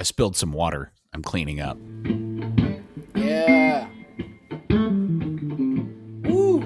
spilled some water. I'm cleaning up. Yeah. Woo. Ooh.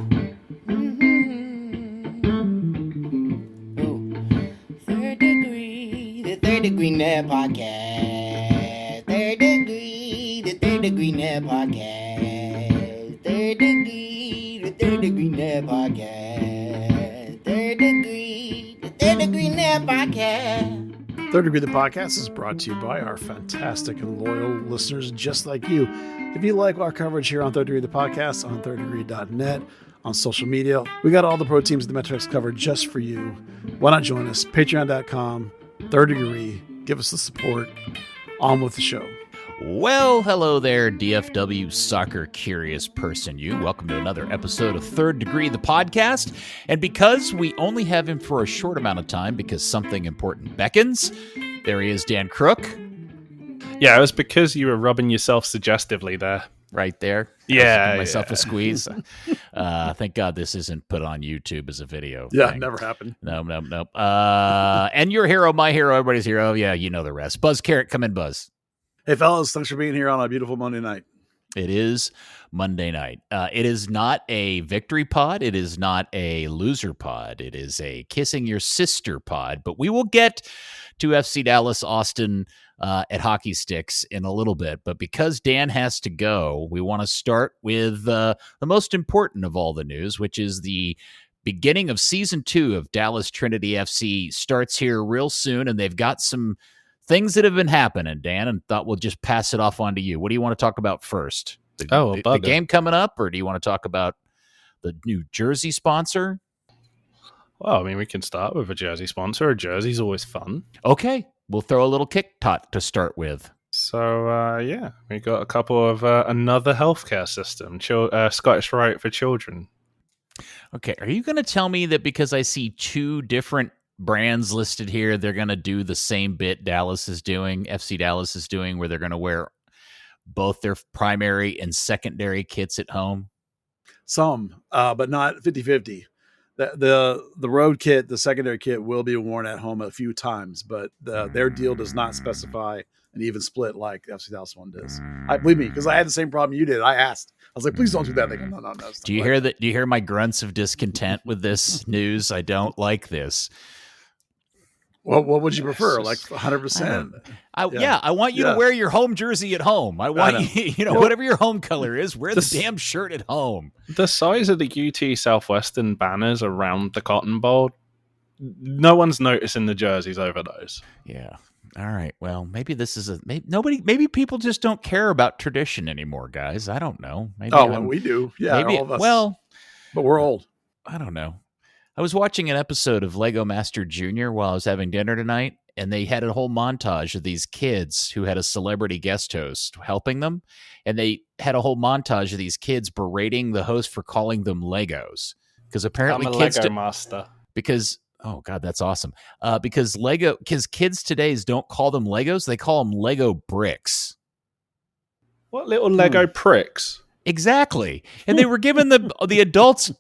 Third Degree, the Third Degree Net Podcast. Third Degree, the Third Degree Net Podcast. Third Degree, the Third Degree Net Podcast. Third Degree, the Third Degree Net Podcast. Third Degree, the podcast, is brought to you by our fantastic and loyal listeners just like you. If you like our coverage here on Third Degree, the podcast, on thirddegree.net, on social media, we got all the pro teams and the metrics covered just for you. Why not join us? Patreon.com, Third Degree. Give us the support. On with the show. Well, hello there, DFW soccer curious person. Welcome to another episode of Third Degree, the podcast. And because we only have him for a short amount of time because something important beckons, there he is, Dan Crooke. Yeah, it was because you were rubbing yourself suggestively there. Right there. Yeah. Myself a squeeze. Thank God this isn't put on YouTube as a video. Yeah, thing. never happened. Nope. And your hero, my hero, everybody's hero. Yeah, you know the rest. Buzz Carrik, come in, Buzz. Hey, fellas, thanks for being here on a beautiful Monday night. It is Monday night. It is not a victory pod. It is not a loser pod. It is a kissing your sister pod. But we will get to FC Dallas Austin at hockey sticks in a little bit. But because Dan has to go, we want to start with the most important of all the news, which is the beginning of season 2 of Dallas Trinity FC starts here real soon. And they've got some things that have been happening, Dan, and thought we'll just pass it off on to you. What do you want to talk about first? The game coming up, or do you want to talk about the new jersey sponsor? Well, I mean, we can start with a jersey sponsor. A jersey's always fun. Okay, we'll throw a little kick tot to start with. So, we got a couple of another healthcare system, Scottish Rite for Children. Okay, are you going to tell me that because I see 2 different brands listed here, they're going to do the same bit FC Dallas is doing, where they're going to wear both their primary and secondary kits at home? Some, but not 50-50. The road kit, the secondary kit, will be worn at home a few times, but their deal does not specify an even split like the FC Dallas one does. Believe me, because I had the same problem you did. I asked. I was like, please don't do that. They go, no. Do you hear that? Do you hear my grunts of discontent with this news? I don't like this. Well, what would you prefer? Like 100%? I want you to wear your home jersey at home. I want you, whatever your home color is, wear the damn shirt at home. The size of the UT Southwestern banners around the Cotton Bowl, no one's noticing the jerseys over those. Yeah. All right. Well, maybe this is maybe people just don't care about tradition anymore, guys. I don't know. Maybe we do. Yeah, all of us. Well, but we're old. I don't know. I was watching an episode of Lego Master Jr. while I was having dinner tonight, and they had a whole montage of these kids who had a celebrity guest host helping them, and they had a whole montage of these kids berating the host for calling them Legos, because apparently I'm a kids Lego master. Because oh god, that's awesome. Because kids today's don't call them Legos; they call them Lego bricks. What little Lego pricks? Exactly. And they were given the adults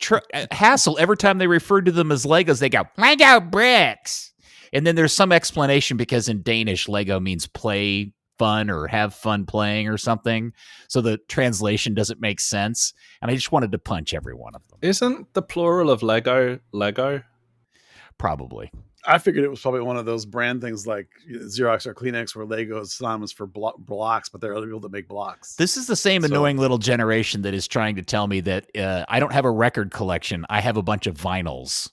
hassle every time they referred to them as Legos. They go, Lego bricks. And then there's some explanation because in Danish, Lego means play fun or have fun playing or something. So the translation doesn't make sense. And I just wanted to punch every one of them. Isn't the plural of Lego? Probably. I figured it was probably one of those brand things like Xerox or Kleenex where Lego is synonymous for blocks, but there are other people that make blocks. This is the same annoying little generation that is trying to tell me that I don't have a record collection. I have a bunch of vinyls.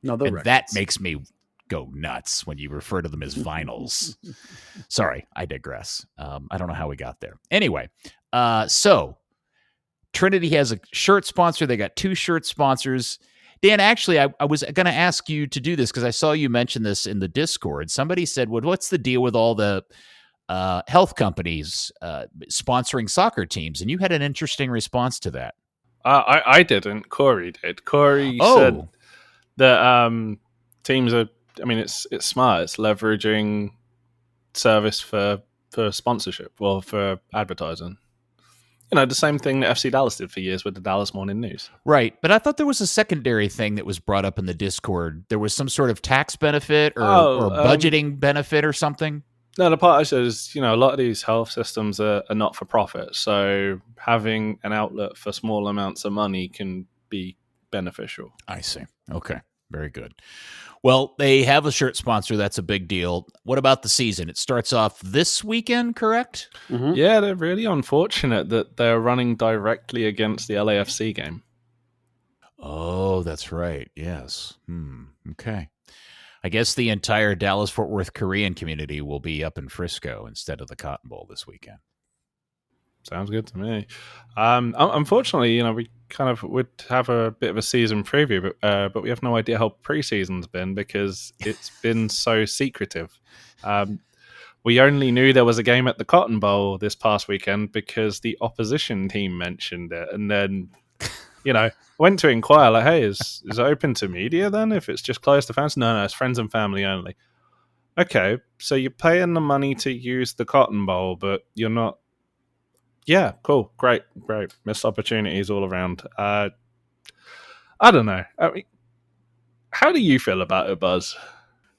No, they're records. That makes me go nuts when you refer to them as vinyls. Sorry, I digress. I don't know how we got there. Anyway, so Trinity has a shirt sponsor. They got 2 shirt sponsors. Dan, actually, I was going to ask you to do this because I saw you mention this in the Discord. Somebody said, well, what's the deal with all the health companies sponsoring soccer teams? And you had an interesting response to that. I didn't. Corey did. Corey said that teams are, I mean, it's smart. It's leveraging service for sponsorship or for advertising. You know, the same thing that FC Dallas did for years with the Dallas Morning News. Right. But I thought there was a secondary thing that was brought up in the Discord. There was some sort of tax benefit or budgeting benefit or something. No, the part I said is, a lot of these health systems are not for profit. So having an outlet for small amounts of money can be beneficial. I see. Okay. Very good. Well, they have a shirt sponsor. That's a big deal. What about the season? It starts off this weekend, correct? Mm-hmm. Yeah, they're really unfortunate that they're running directly against the LAFC game. Oh, that's right. Yes. Okay. I guess the entire Dallas-Fort Worth Korean community will be up in Frisco instead of the Cotton Bowl this weekend. Sounds good to me. Unfortunately, we kind of would have a bit of a season preview, but we have no idea how preseason's been because it's been so secretive. We only knew there was a game at the Cotton Bowl this past weekend because the opposition team mentioned it, and then went to inquire, like, hey, is it open to media then if it's just closed to fans? No, it's friends and family only. Okay, so you're paying the money to use the Cotton Bowl, but you're not. Yeah, cool, great. Missed opportunities all around. I don't know. I mean, how do you feel about it, Buzz?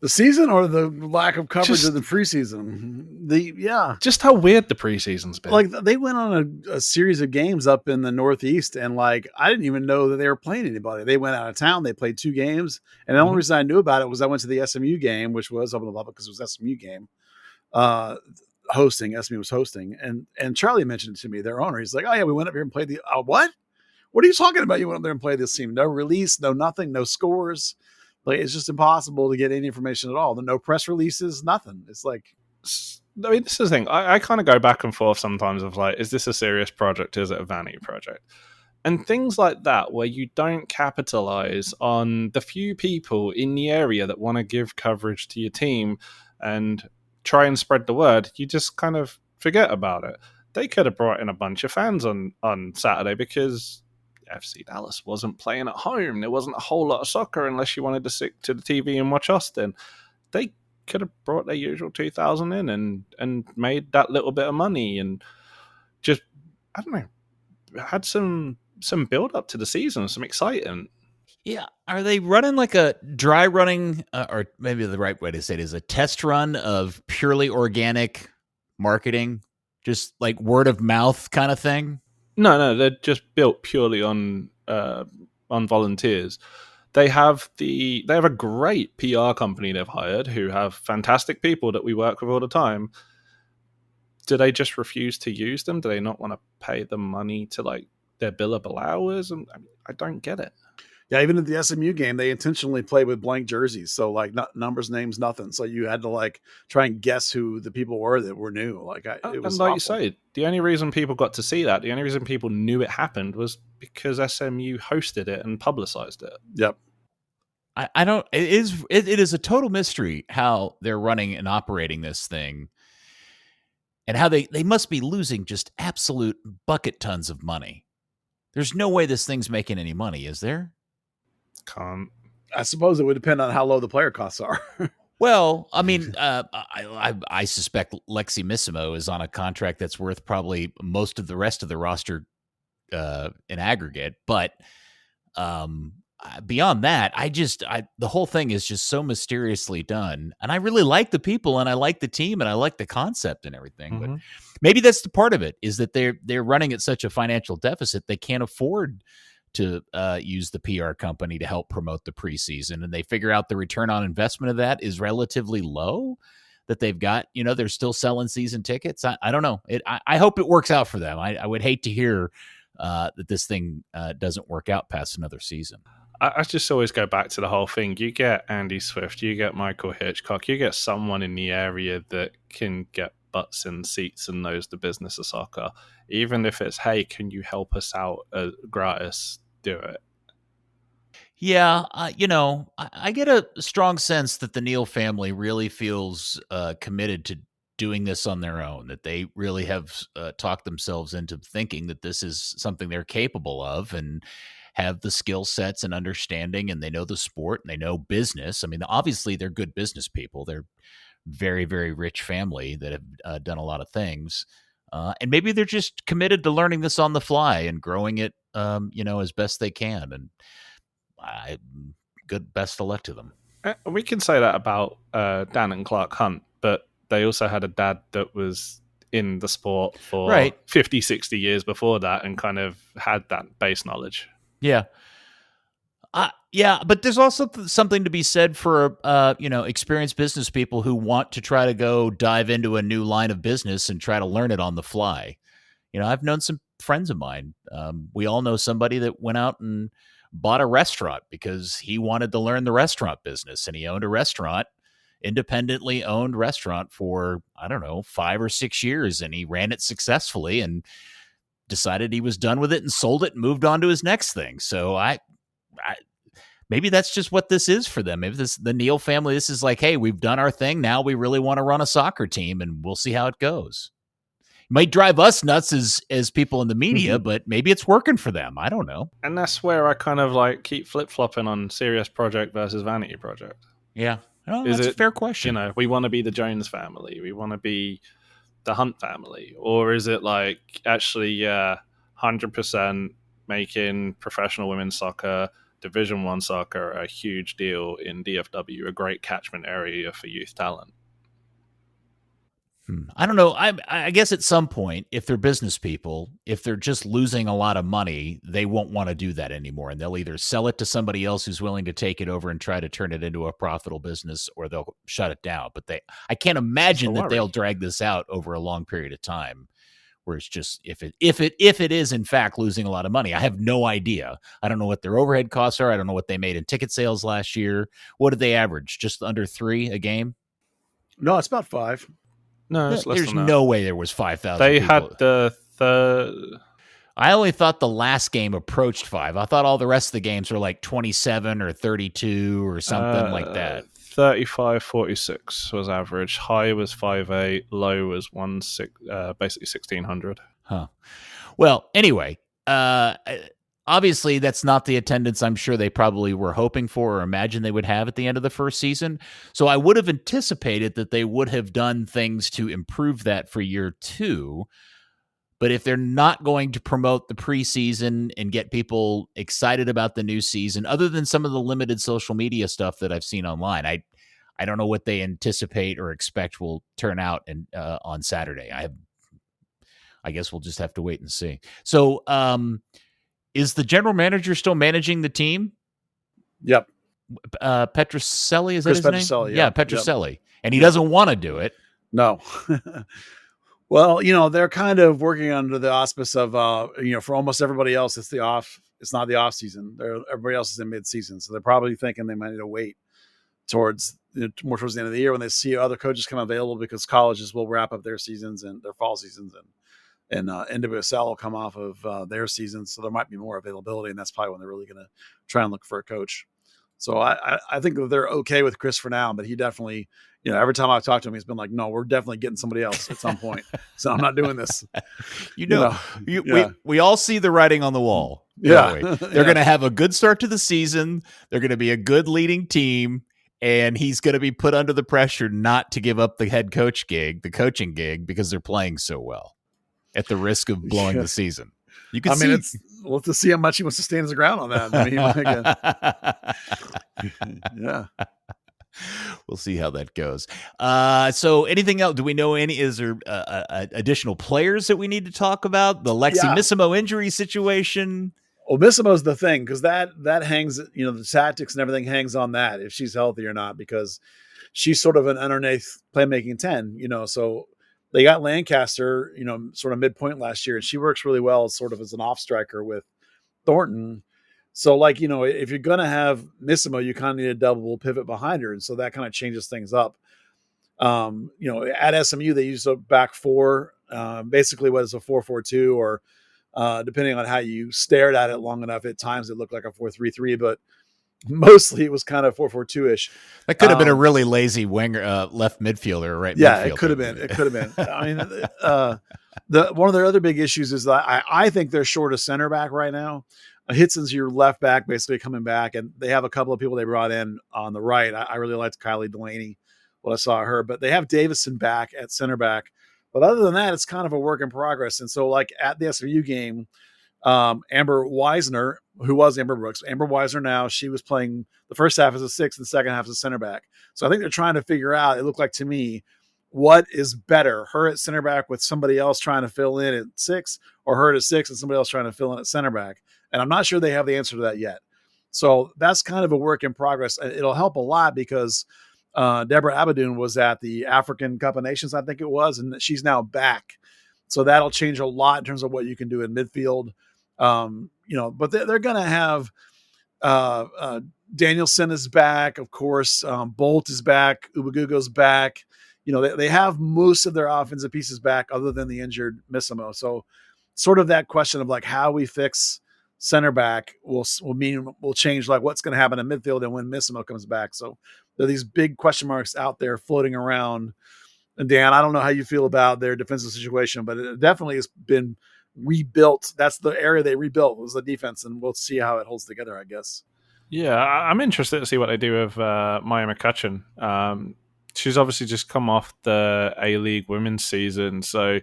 The season or the lack of coverage of the preseason? Just how weird the preseason's been. Like, they went on a series of games up in the Northeast, and I didn't even know that they were playing anybody. They went out of town. They played 2 games, and the only reason I knew about it was I went to the SMU game, which was up in the Lubbock because it was SMU game. SMU was hosting, and Charlie mentioned it to me, their owner. He's like, "Oh yeah, we went up here and played the what? What are you talking about? You went up there and played this team? No release, no nothing, no scores." Like, it's just impossible to get any information at all. No press releases, nothing. It's like, I mean, this is the thing. I kind of go back and forth sometimes of like, is this a serious project? Is it a vanity project? And things like that, where you don't capitalize on the few people in the area that want to give coverage to your team and try and spread the word, you just kind of forget about it. They could have brought in a bunch of fans on Saturday because FC Dallas wasn't playing at home. There wasn't a whole lot of soccer unless you wanted to stick to the TV and watch Austin. They could have brought their usual 2,000 in and made that little bit of money and just, I don't know, had some build up to the season, some excitement. Yeah. Are they running like a dry running, or maybe the right way to say it is a test run of purely organic marketing, just like word of mouth kind of thing? No, they're just built purely on volunteers. They have a great PR company they've hired who have fantastic people that we work with all the time. Do they just refuse to use them? Do they not want to pay them money to their billable hours? And I don't get it. Yeah, even at the SMU game, they intentionally played with blank jerseys. So numbers, names, nothing. So you had to try and guess who the people were that were new. It was like you say, the only reason people got to see that, the only reason people knew it happened was because SMU hosted it and publicized it. Yep. I don't. It is a total mystery how they're running and operating this thing, and how they must be losing just absolute bucket tons of money. There's no way this thing's making any money, is there? Can't. I suppose it would depend on how low the player costs are. Well, I mean, I suspect Lexi Missimo is on a contract that's worth probably most of the rest of the roster in aggregate. But beyond that, the whole thing is just so mysteriously done. And I really like the people, and I like the team, and I like the concept and everything. Mm-hmm. But maybe that's the part of it, is that they're running at such a financial deficit they can't afford to use the PR company to help promote the preseason, and they figure out the return on investment of that is relatively low, that they've got, they're still selling season tickets. I don't know. I hope it works out for them. I would hate to hear that this thing doesn't work out past another season. I just always go back to the whole thing. You get Andy Swift, you get Michael Hitchcock, you get someone in the area that can get butts in seats and knows the business of soccer. Even if it's, hey, can you help us out gratis? Do it. Yeah, I get a strong sense that the Neal family really feels committed to doing this on their own, that they really have talked themselves into thinking that this is something they're capable of and have the skill sets and understanding, and they know the sport and they know business. I mean, obviously they're good business people. They're very, very rich family that have done a lot of things. And maybe they're just committed to learning this on the fly and growing it, as best they can. And best of luck to them. We can say that about Dan and Clark Hunt, but they also had a dad that was in the sport for Right. 50, 60 years before that and kind of had that base knowledge. Yeah. Yeah, but there's also something to be said for, experienced business people who want to try to go dive into a new line of business and try to learn it on the fly. I've known some friends of mine. We all know somebody that went out and bought a restaurant because he wanted to learn the restaurant business, and he owned a restaurant, independently owned restaurant for, 5 or 6 years, and he ran it successfully and decided he was done with it and sold it and moved on to his next thing. So maybe that's just what this is for them. Maybe the Neal family, this is like, hey, we've done our thing. Now we really want to run a soccer team, and we'll see how it goes. It might drive us nuts as people in the media, but maybe it's working for them. I don't know. And that's where I kind of like keep flip-flopping on serious project versus vanity project. Yeah. Oh, that's a fair question. We want to be the Jones family. We want to be the Hunt family. Or is it like actually, 100% making professional women's soccer, Division 1 soccer a huge deal in DFW, a great catchment area for youth talent? I don't know. I guess at some point, if they're business people, if they're just losing a lot of money, they won't want to do that anymore. And they'll either sell it to somebody else who's willing to take it over and try to turn it into a profitable business, or they'll shut it down. But I can't imagine that they'll drag this out over a long period of time, where it's just if it is in fact losing a lot of money. I have no idea. I don't know what their overhead costs are. I don't know what they made in ticket sales last year. What did they average? Just under 3 a game? No, it's about 5. No, it's less there's than that. no way there was 5,000. They people. had the third. I only thought the last game approached 5. I thought all the rest of the games were like 27 or 32 or something like that. 35-46 was average. High was 5.8. Low was basically 1,600. Huh. Well, anyway, obviously that's not the attendance I'm sure they probably were hoping for or imagined they would have at the end of the first season. So I would have anticipated that they would have done things to improve that for year 2. But if they're not going to promote the preseason and get people excited about the new season, other than some of the limited social media stuff that I've seen online, I don't know what they anticipate or expect will turn out on Saturday. I guess we'll just have to wait and see. So, is the general manager still managing the team? Yep. Petroselli, is that his Petroselli, name? yeah. Petroselli. Yep. And he doesn't want to do it. No. Well, they're kind of working under the auspice of, for almost everybody else, it's not the off season. Everybody else is in mid season. So they're probably thinking they might need to wait more towards the end of the year when they see other coaches come available, because colleges will wrap up their seasons and their fall seasons, and NWSL will come off of their season. So there might be more availability, and that's probably when they're really going to try and look for a coach. So I think that they're okay with Chris for now, but he definitely, every time I've talked to him, he's been like, no, we're definitely getting somebody else at some point. So I'm not doing this. We all see the writing on the wall. Yeah. They're going to have a good start to the season. They're going to be a good leading team, and he's going to be put under the pressure not to give up the head coach gig, the coaching gig, because they're playing so well at the risk of blowing the season. You can see. We'll have to see how much he wants to stand his ground on that. Yeah. We'll see how that goes. So anything else? Do we know is there additional players that we need to talk about? The Lexi Missimo injury situation? Well, Missimo's the thing, because that hangs, the tactics and everything hangs on that, if she's healthy or not, because she's sort of an underneath playmaking 10, so they got Lancaster, sort of midpoint last year, and she works really well sort of as an off striker with Thornton. So if you're going to have Missimo, you kind of need a double pivot behind her. And so that kind of changes things up. At SMU, they use a back 4, basically what is a 4-4-2, or depending on how you stared at it long enough, at times it looked like a 4-3-3, but mostly it was kind of 4-4-2-ish. That could have been a really lazy winger, left midfielder, right? Yeah, midfielder. It could have been. I mean, one of their other big issues is that I think they're short of center back right now. Hitson's your left back, basically coming back, and they have a couple of people they brought in on the right. I really liked Kylie Delaney, what I saw her, but they have Davison back at center back. But other than that, it's kind of a work in progress. And so, at the SMU game, Amber Weisner, who was Amber Brooks, Amber Weisner now, she was playing the first half as a 6 and the second half as a center back. So I think they're trying to figure out, it looked like to me, what is better, her at center back with somebody else trying to fill in at 6, or her at 6 and somebody else trying to fill in at center back? And I'm not sure they have the answer to that yet. So that's kind of a work in progress. It'll help a lot because Deborah Abadoun was at the African Cup of Nations, I think it was, and she's now back. So that'll change a lot in terms of what you can do in midfield. But they're going to have Danielson is back, of course. Bolt is back. Ubagugo's back. They have most of their offensive pieces back other than the injured Missimo. So sort of that question of like how we fix center back will change like what's going to happen in midfield and when Missimo comes back. So there are these big question marks out there floating around. And Dan, I don't know how you feel about their defensive situation, but it definitely has been rebuilt. That's the area they rebuilt, was the defense, and we'll see how it holds together, I guess. Yeah, I'm interested to see what they do with Maya McCutcheon. She's obviously just come off the A-League women's season, so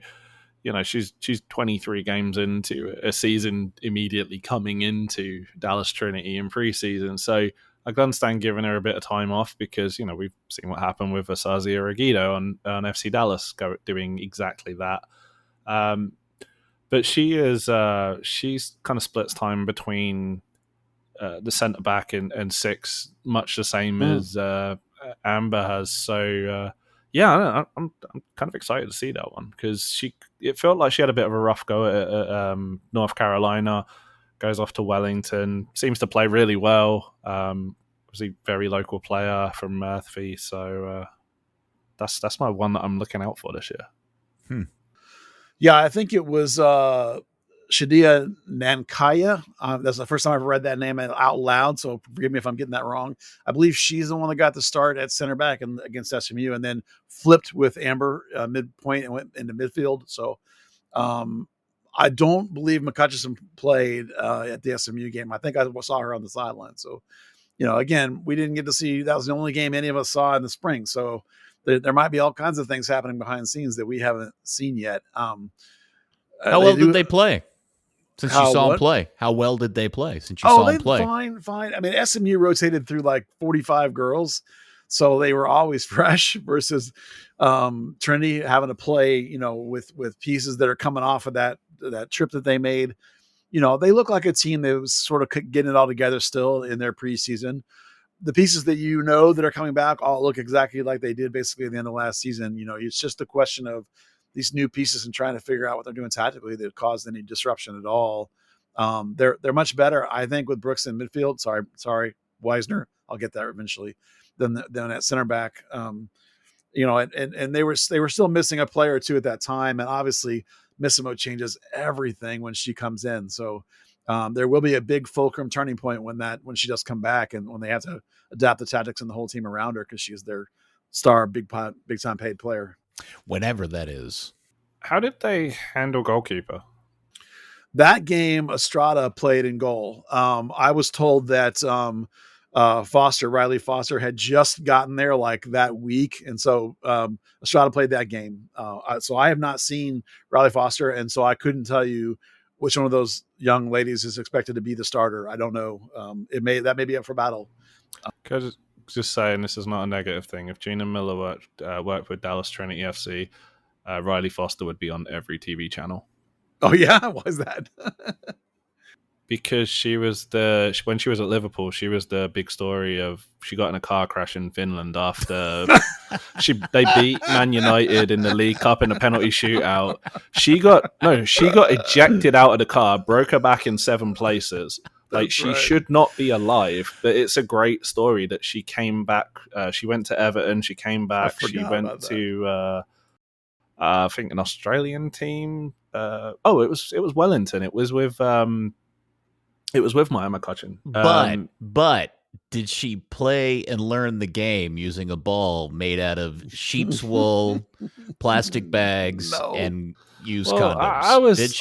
she's 23 games into a season immediately coming into Dallas Trinity in preseason. So I can understand giving her a bit of time off because we've seen what happened with Asazia Reguido on FC Dallas doing exactly that. But she's kind of splits time between the centre back and 6, much the same as Amber has. So I'm kind of excited to see that one because it felt like she had a bit of a rough go at North Carolina. Goes off to Wellington, seems to play really well. Was a very local player from Murphy, so that's my one that I'm looking out for this year. Yeah, I think it was Shadia Nankaya. That's the first time I've read that name out loud, so forgive me if I'm getting that wrong. I believe she's the one that got the start at center back against SMU and then flipped with Amber midpoint and went into midfield. So I don't believe McCutcheon played at the SMU game. I think I saw her on the sideline. So, again, we didn't get to see, that was the only game any of us saw in the spring. So there might be all kinds of things happening behind the scenes that we haven't seen yet. How well did they play since you saw them play? How well did they play since you saw them play? Fine. I mean, SMU rotated through like 45 girls, so they were always fresh versus Trinity having to play, with pieces that are coming off of that trip that they made. They look like a team that was sort of getting it all together still in their preseason. The pieces that that are coming back all look exactly like they did basically at the end of last season. It's just a question of these new pieces and trying to figure out what they're doing tactically that caused any disruption at all. They're much better, I think, with Brooks in midfield. Sorry, Weisner. I'll get that eventually. Than at center back. And they were still missing a player or two at that time, and obviously Missimo changes everything when she comes in. So there will be a big fulcrum turning point when she does come back and when they have to adapt the tactics and the whole team around her because she's their star, big time paid player. Whenever that is. How did they handle goalkeeper? That game, Estrada played in goal. I was told that Riley Foster had just gotten there like that week. And so Estrada played that game. So I have not seen Riley Foster. And so I couldn't tell you which one of those young ladies is expected to be the starter. I don't know. That may be up for battle. Could I just say, and this is not a negative thing, if Gina Miller worked with Dallas Trinity FC, Riley Foster would be on every TV channel. Oh yeah? Why is that? Because when she was at Liverpool, she was the big story of she got in a car crash in Finland after they beat Man United in the League Cup in a penalty shootout. She got ejected out of the car, broke her back in 7 places. She should not be alive, but it's a great story that she came back. She went to Everton. She came back. She went to I think an Australian team. It was Wellington. It was with Maya McCutcheon. But did she play and learn the game using a ball made out of sheep's wool, plastic bags, and used condoms?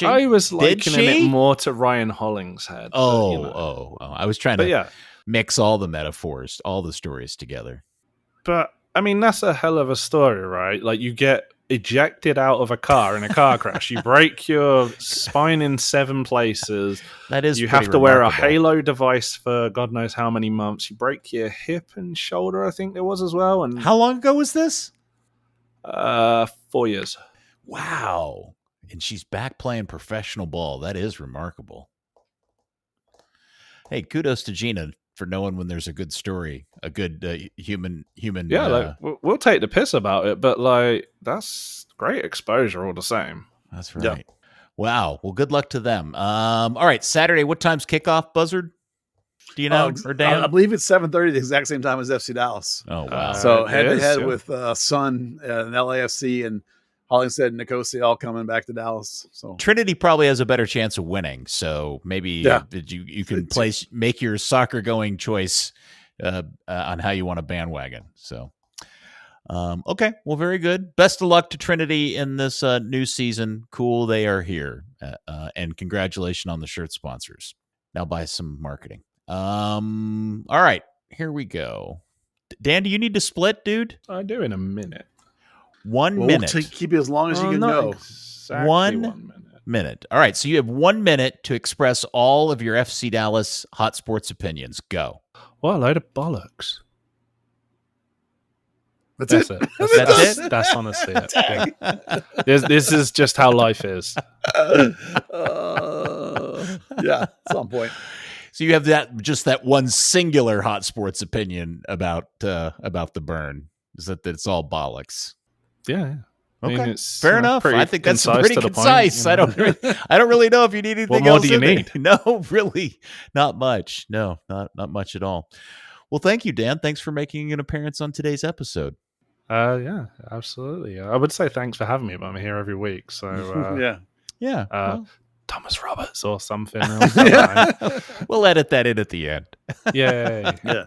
I was likening it more to Ryan Hollingshead. I was trying to mix all the metaphors, all the stories together. But I mean, that's a hell of a story, right? Like, you get ejected out of a car in a car crash. You break your spine in 7 places. That is, you have to wear a halo device for God knows how many months. You break your hip and shoulder, I think there was as well. And how long ago was this? 4 years. Wow. And she's back playing professional ball. That is remarkable. Hey, kudos to Gina for knowing when there's a good story, a good human. Yeah, we'll take the piss about it, but that's great exposure all the same. That's right. Yeah. Wow. Well, good luck to them. All right, Saturday. What time's kickoff, Buzzard? Do you know? Or Dan? I believe it's 7:30, the exact same time as FC Dallas. Oh wow! So head to head with Sun and LAFC and Hollingshead and Nicosia all coming back to Dallas. So Trinity probably has a better chance of winning. So maybe you can make your soccer going choice on how you want to bandwagon. So okay, well, very good. Best of luck to Trinity in this new season. Cool, they are here, and congratulations on the shirt sponsors. Now buy some marketing. All right, here we go. Dan, do you need to split, dude? I do in a minute. 1 minute. We'll keep you as long as you can go. Exactly 1 minute. All right, so you have 1 minute to express all of your FC Dallas hot sports opinions. Go. What a load of bollocks. That's it. That's it? That's honestly it. Yeah. This is just how life is. Yeah, it's on point. So you have that one singular hot sports opinion about the burn. Is that it's all bollocks? Yeah. Okay. I mean, it's fair enough. I think that's pretty concise. Point, you know? I don't really know if you need anything what more else. do you need? No, really, not much. No, not much at all. Well, thank you, Dan. Thanks for making an appearance on today's episode. Yeah, absolutely. I would say thanks for having me, but I'm here every week. So yeah. Thomas Roberts or something. We'll edit that in at the end. Yay. Yeah.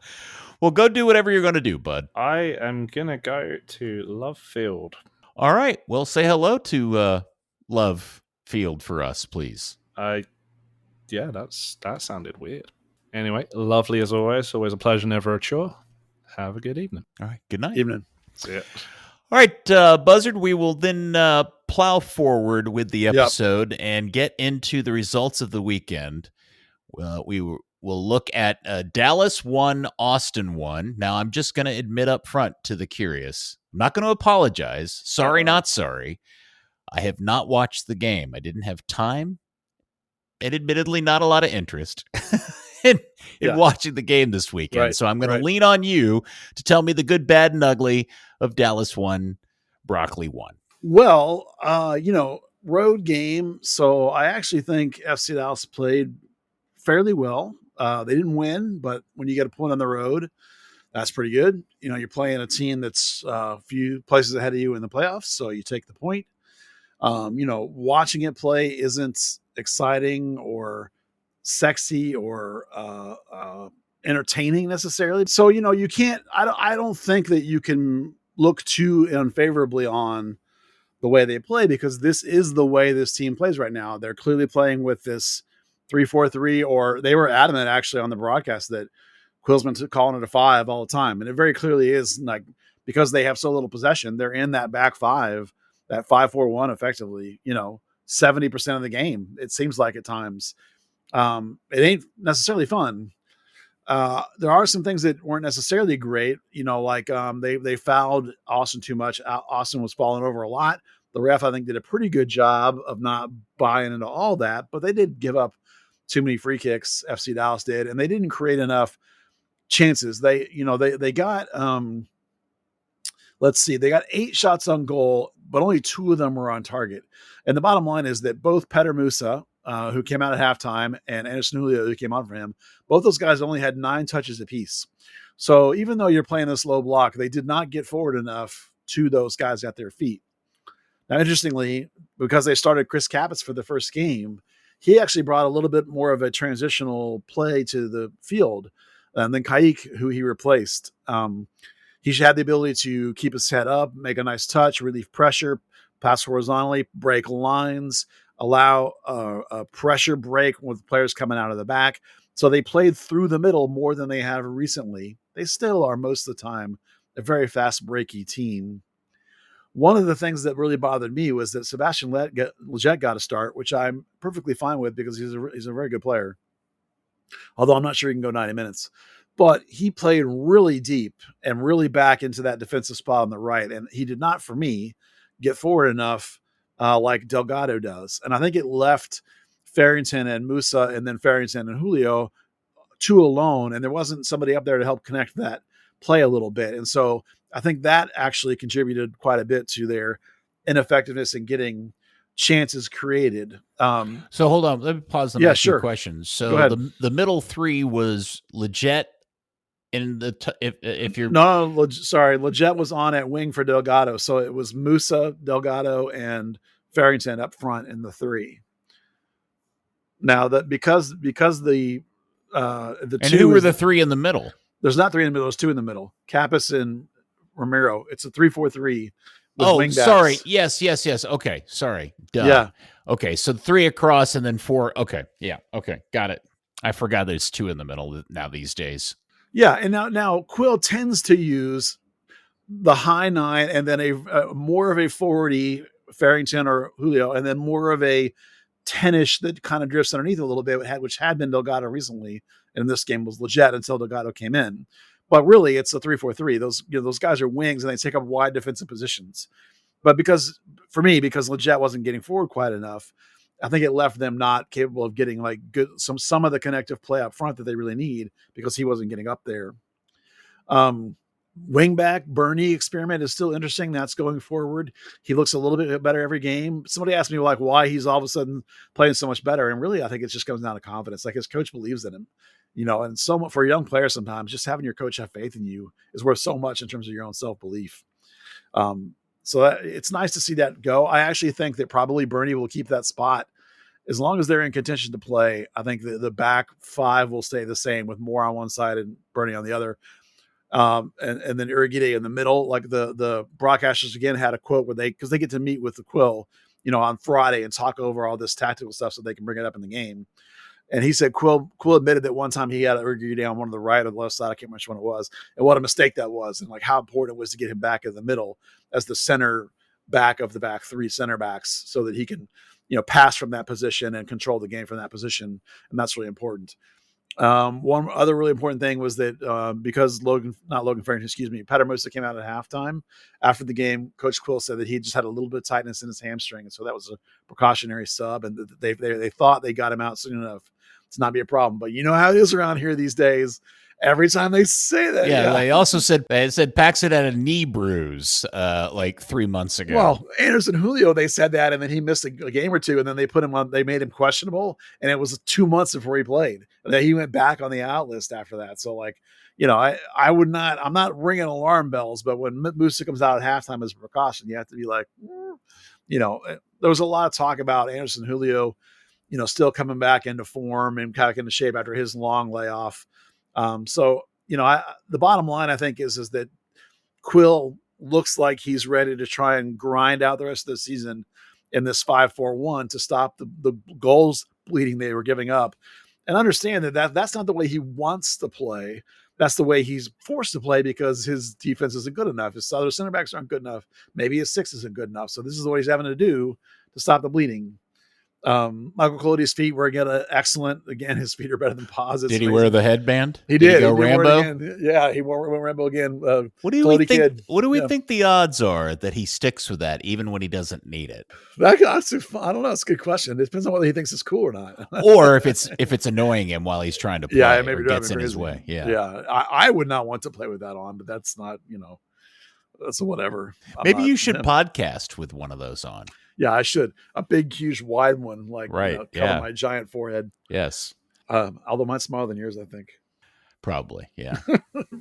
Well, go do whatever you're going to do, bud. I am going to go to Love Field. All right. Well, say hello to Love Field for us, please. Yeah, that sounded weird. Anyway, lovely as always. Always a pleasure, never a chore. Have a good evening. All right. Good night. Evening. See ya. All right, Buzzard, we will then plow forward with the episode and get into the results of the weekend. We will look at Dallas 1, Austin 1. Now, I'm just going to admit up front to the curious. I'm not going to apologize. Sorry, not sorry. I have not watched the game. I didn't have time and admittedly not a lot of interest in watching the game this weekend. Right, so I'm going to lean on you to tell me the good, bad, and ugly of Dallas 1, Broccoli 1. Well, road game. So I actually think FC Dallas played fairly well. They didn't win, but when you get a point on the road, that's pretty good. You're playing a team that's a few places ahead of you in the playoffs, so you take the point. Watching it play isn't exciting or sexy or entertaining necessarily. So, you can't, I don't think that you can look too unfavorably on the way they play, because this is the way this team plays right now. They're clearly playing with this 3-4-3, or they were adamant actually on the broadcast that Quill's been calling it a 5 all the time. And it very clearly is, like, because they have so little possession, they're in that back 5, that 5-4-1 effectively, 70% of the game. It seems like at times. It ain't necessarily fun. There are some things that weren't necessarily great, they fouled Austin too much. Austin was falling over a lot. The ref, I think, did a pretty good job of not buying into all that, but they did give up too many free kicks. FC Dallas did, and they didn't create enough chances. They got, they got 8 shots on goal, but only 2 of them were on target. And the bottom line is that both Petter Musa, who came out at halftime, and Anderson Julio, who came on for him, both those guys only had 9 touches apiece. So even though you're playing this low block, they did not get forward enough to those guys at their feet. Now, interestingly, because they started Chris Capitz for the first game, he actually brought a little bit more of a transitional play to the field than Carrik, who he replaced. He had the ability to keep his head up, make a nice touch, relieve pressure, pass horizontally, break lines, allow a pressure break with players coming out of the back. So they played through the middle more than they have recently. They still are most of the time a very fast breaky team. One of the things that really bothered me was that Sebastian Lletget got a start, which I'm perfectly fine with because he's a very good player. Although I'm not sure he can go 90 minutes. but he played really deep and really back into that defensive spot on the right. And he did not, for me, get forward enough like Delgado does. And I think it left Farrington and Musa and then Farrington and Julio two alone. And there wasn't somebody up there to help connect that play a little bit. And so I think that actually contributed quite a bit to their ineffectiveness in getting chances created. So hold on, let me pause and ask you a question. So the middle three was Leggett in the if you're Leggett was on at wing for Delgado, so it was Musa, Delgado, and Farrington up front in the three. Now that because the and two, who were the three in the middle? There's not three in the middle. There's two in the middle. Kappas and Romero. It's a 3-4-3. Oh, sorry. Yes. Okay. Sorry. Duh. Yeah. Okay. So three across and then four. Okay. Yeah. Okay. Got it. I forgot there's two in the middle now these days. Yeah. And now Quill tends to use the high nine and then a more of a 40 Farrington or Julio, and then more of a 10-ish that kind of drifts underneath a little bit, which had been Delgado recently. And this game was Leggett until Delgado came in. But really, it's a 3-4-3. Those guys are wings, and they take up wide defensive positions. But because Leggett wasn't getting forward quite enough, I think it left them not capable of getting like some of the connective play up front that they really need because he wasn't getting up there. Wingback Bernie experiment is still interesting. That's going forward. He looks a little bit better every game. Somebody asked me like why he's all of a sudden playing so much better, and really I think it just comes down to confidence. Like his coach believes in him. And so much for a young player, sometimes just having your coach have faith in you is worth so much in terms of your own self-belief. So it's nice to see that go. I actually think that probably Bernie will keep that spot as long as they're in contention to play. I think the back five will stay the same with Moore on one side and Bernie on the other. And then Uriguide in the middle. Like the broadcasters again had a quote where because they get to meet with the Quill, on Friday and talk over all this tactical stuff so they can bring it up in the game. And he said Quill admitted that one time he had Uriguide on one of the right or the left side. I can't remember which one it was, and what a mistake that was, and like how important it was to get him back in the middle as the center back of the back three center backs, so that he can, pass from that position and control the game from that position, and that's really important. One other really important thing was that because Petter Musa came out at halftime after the game, Coach Quill said that he just had a little bit of tightness in his hamstring, and so that was a precautionary sub, and they thought they got him out soon enough to not be a problem. But you know how it is around here these days. Every time they say that, They also said Paxton had a knee bruise like 3 months ago. Well, Anderson Julio, they said that, and then he missed a game or two, and then they put him on. They made him questionable, and it was 2 months before he played. And then he went back on the out list after that. So, I would not. I'm not ringing alarm bells, but when Musa comes out at halftime as a precaution, you have to be like, there was a lot of talk about Anderson Julio, still coming back into form and kind of into shape after his long layoff. The bottom line I think is that Quill looks like he's ready to try and grind out the rest of the season in this 5-4-1 to stop the goals bleeding they were giving up, and understand that's not the way he wants to play. That's the way he's forced to play because his defense isn't good enough. His other center backs aren't good enough. Maybe his six isn't good enough. So this is what he's having to do to stop the bleeding. Michael Colodey's feet were again excellent. Again, his feet are better than Paz. Did he wear the headband? He did. He go Rambo? He wore Rambo again. What do we think? What do we think the odds are that he sticks with that even when he doesn't need it? I don't know. It's a good question. It depends on whether he thinks it's cool or not, or if it's annoying him while he's trying to play. Yeah, maybe or gets in his way. Yeah. I would not want to play with that on, but that's not. That's whatever. Maybe you should podcast with one of those on. Yeah, I should. A big, huge, wide one, cover my giant forehead. Yes. Although mine's smaller than yours, I think. Probably, yeah.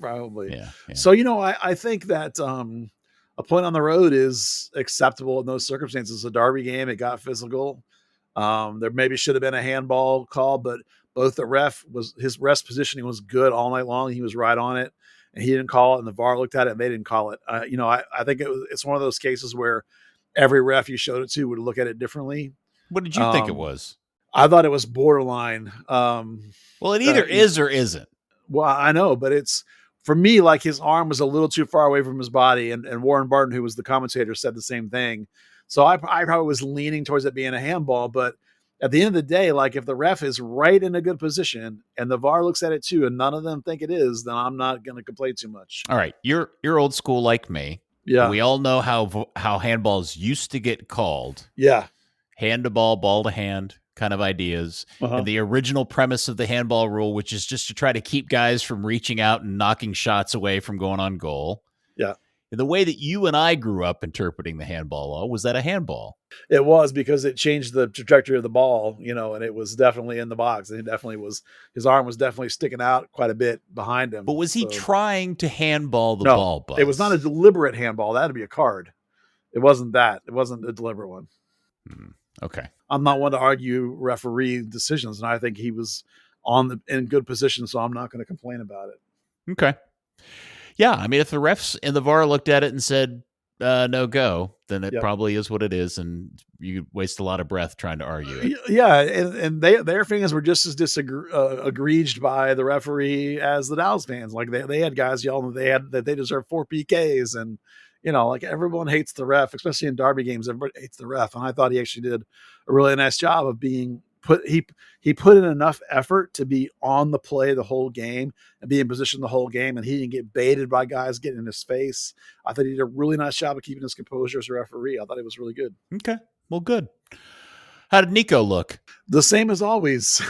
Probably. Yeah. So, I think that a point on the road is acceptable in those circumstances. A derby game, it got physical. There maybe should have been a handball call, but both his rest positioning was good all night long. He was right on it, and he didn't call it, and the VAR looked at it, and they didn't call it. I think it's one of those cases where every ref you showed it to would look at it differently. What did you think it was? I thought it was borderline. Well, it either is or isn't. Well, I know, but it's, for me, like his arm was a little too far away from his body, and Warren Barton, who was the commentator, said the same thing. So I probably was leaning towards it being a handball, but at the end of the day, like if the ref is right in a good position and the VAR looks at it too, and none of them think it is, then I'm not going to complain too much. All right, you're old school like me. Yeah, we all know how handballs used to get called. Yeah, hand to ball, ball to hand kind of ideas. And the original premise of the handball rule, which is just to try to keep guys from reaching out and knocking shots away from going on goal. Yeah. The way that you and I grew up interpreting the handball law was that a handball. It was, because it changed the trajectory of the ball, and it was definitely in the box. And his arm was definitely sticking out quite a bit behind him. But was he trying to handball the ball, Buzz? It was not a deliberate handball. That'd be a card. It wasn't that. It wasn't a deliberate one. Okay. I'm not one to argue referee decisions, and I think he was in good position, so I'm not going to complain about it. Okay. Yeah, I mean, if the refs and the VAR looked at it and said, no go, then it probably is what it is, and you waste a lot of breath trying to argue it. Yeah, and their fans were just as aggrieved by the referee as the Dallas fans. Like they had guys yelling that they deserve 4 PKs, and like everyone hates the ref, especially in derby games. Everybody hates the ref, and I thought he actually did a really nice job of being he put in enough effort to be on the play the whole game and be in position the whole game, and he didn't get baited by guys getting in his face. I thought he did a really nice job of keeping his composure as a referee. I thought it was really good. Okay, well, good. How did Nico look? The same as always.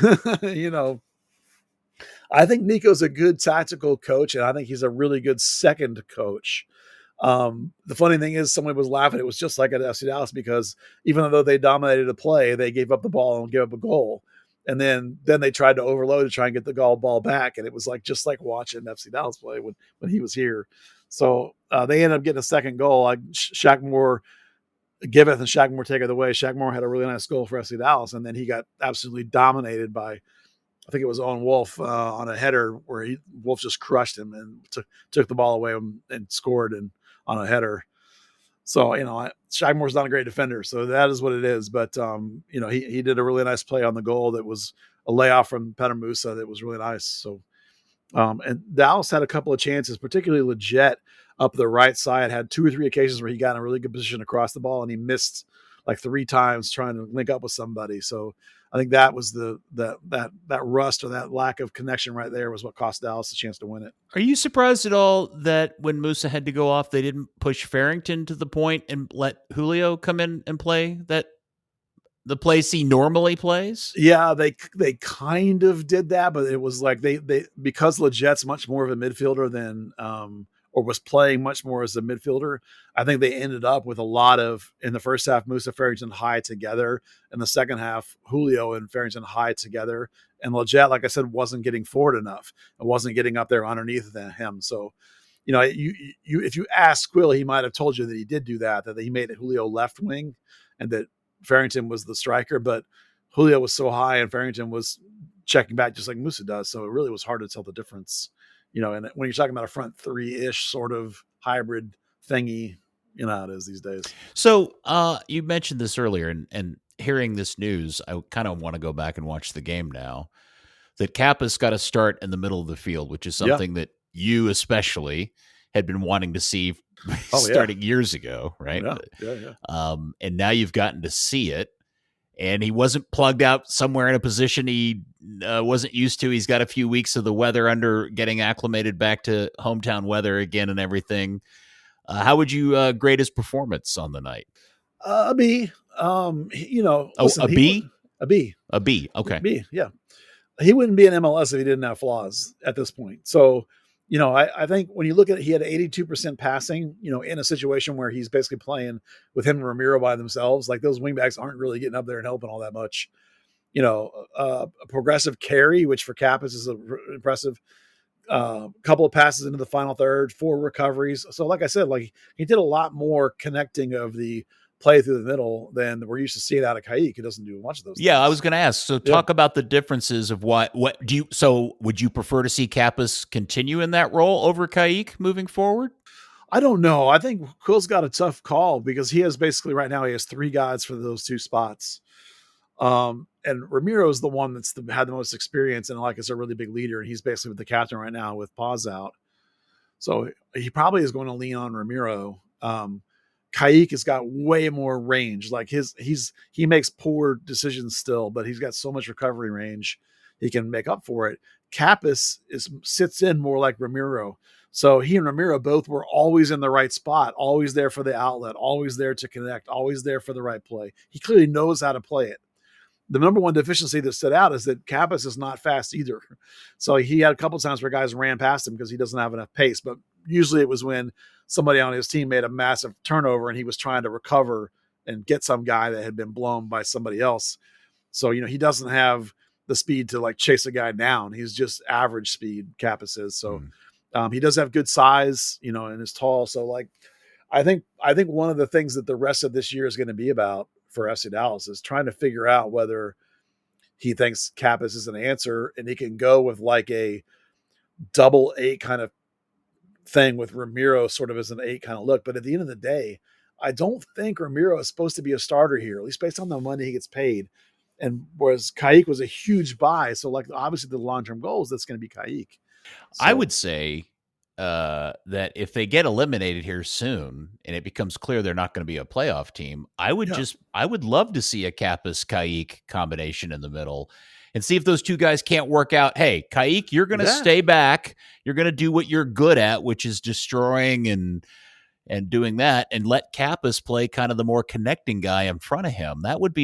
I think Nico's a good tactical coach, and I think he's a really good second coach. The funny thing is, somebody was laughing. It was just like at FC Dallas, because even though they dominated the play, they gave up the ball and gave up a goal. And then they tried to overload to try and get the ball back. And it was just like watching FC Dallas play when he was here. So they ended up getting a second goal. Like Shaq Moore giveth and Shaq Moore taketh away. Shaq Moore had a really nice goal for FC Dallas. And then he got absolutely dominated by, I think it was Owen Wolf on a header where Wolf just crushed him and took the ball away and scored on a header. So, Shaq Moore's not a great defender, so that is what it is. But, he did a really nice play on the goal that was a layoff from Petter Musa that was really nice. So, and Dallas had a couple of chances, particularly Leggett up the right side, had 2 or 3 occasions where he got in a really good position across the ball, and he missed like 3 times trying to link up with somebody. So I think that was that rust or that lack of connection right there was what cost Dallas a chance to win it. Are you surprised at all that when Musa had to go off, they didn't push Farrington to the point and let Julio come in and play the place he normally plays? Yeah, they kind of did that, but it was like they because Leggett's much more of a midfielder than or was playing much more as a midfielder. I think they ended up with a lot of, in the first half, Musa, Farrington high together. In the second half, Julio and Farrington high together. And Leggett, like I said, wasn't getting forward enough. It wasn't getting up there underneath him. So, if you ask Quill, he might have told you that he did do that he made Julio left wing and that Farrington was the striker. But Julio was so high and Farrington was checking back just like Musa does. So it really was hard to tell the difference. And when you're talking about a front 3-ish sort of hybrid thingy, how it is these days. So you mentioned this earlier, and hearing this news, I kind of want to go back and watch the game now. That Kappa's got to start in the middle of the field, which is something that you especially had been wanting to see starting years ago, right? Yeah. And now you've gotten to see it. And he wasn't plugged out somewhere in a position he wasn't used to. He's got a few weeks of the weather under getting acclimated back to hometown weather again and everything. How would you grade his performance on the night? A B. Listen, a B? A B. A B. Okay. A B. Yeah. He wouldn't be an MLS if he didn't have flaws at this point. So, I think when you look at it, he had 82% passing, in a situation where he's basically playing with him and Ramiro by themselves. Like those wingbacks aren't really getting up there and helping all that much. A progressive carry, which for Kappas is impressive. Couple of passes into the final third, 4 recoveries. So like I said, he did a lot more connecting of the play through the middle than we're used to seeing out of Carrik. He doesn't do much of those things. I was going to ask. So talk about the differences of what do you, so would you prefer to see Kappas continue in that role over Carrik moving forward? I don't know. I think Quill's got a tough call because he has 3 guys for those 2 spots. And Ramiro is the one that's had the most experience and is a really big leader. And he's basically with the captain right now with Paz out. So he probably is going to lean on Ramiro. Carrik has got way more range. Like he makes poor decisions still, but he's got so much recovery range, he can make up for it. Kappas sits in more like Ramiro. So he and Ramiro both were always in the right spot, always there for the outlet, always there to connect, always there for the right play. He clearly knows how to play it. The number one deficiency that stood out is that Kappas is not fast either. So he had a couple of times where guys ran past him because he doesn't have enough pace. But usually it was when somebody on his team made a massive turnover and he was trying to recover and get some guy that had been blown by somebody else. So, he doesn't have the speed to like chase a guy down. He's just average speed, Kappas is. So he does have good size, and is tall. So like, I think one of the things that the rest of this year is going to be about for FC Dallas is trying to figure out whether he thinks Kappas is an answer and he can go with like a double 8 kind of thing with Ramiro sort of as an 8 kind of look. But at the end of the day, I don't think Ramiro is supposed to be a starter here, at least based on the money he gets paid. And whereas Carrik was a huge buy. So like obviously the long-term goal is that's going to be Carrik. So, I would say that if they get eliminated here soon and it becomes clear they're not going to be a playoff team, I would love to see a Kappas Carrik combination in the middle and see if those two guys can't work out. Hey, Carrik, you're going to stay back. You're going to do what you're good at, which is destroying and doing that, and let Kappas play kind of the more connecting guy in front of him. That would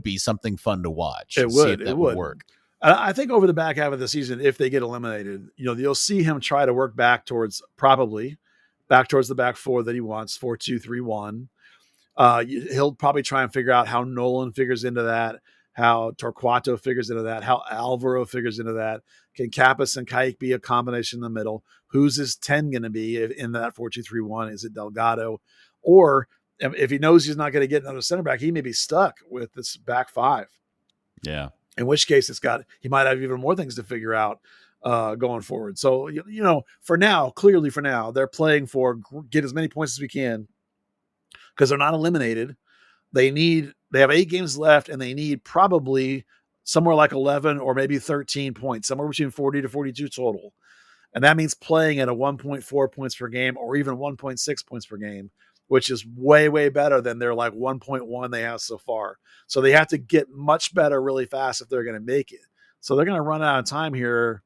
be something fun to watch. It See would. if that would work. I think over the back half of the season, if they get eliminated, you'll see him try to work back towards the back four that he wants, 4-2-3-1. He'll probably try and figure out how Nolan figures into that, how Torquato figures into that, how Alvaro figures into that. Can Kappas and Carrik be a combination in the middle? Who's his 10 going to be in that 4-2-3-1? Is it Delgado? Or if he knows he's not going to get another center back, he may be stuck with this back 5. Yeah. In which case he might have even more things to figure out going forward. So, clearly for now, they're playing for get as many points as we can because they're not eliminated. They have 8 games left and they need probably somewhere like 11 or maybe 13 points, somewhere between 40 to 42 total. And that means playing at a 1.4 points per game or even 1.6 points per game, which is way, way better than their like 1.1 they have so far. So they have to get much better really fast if they're going to make it. So they're going to run out of time here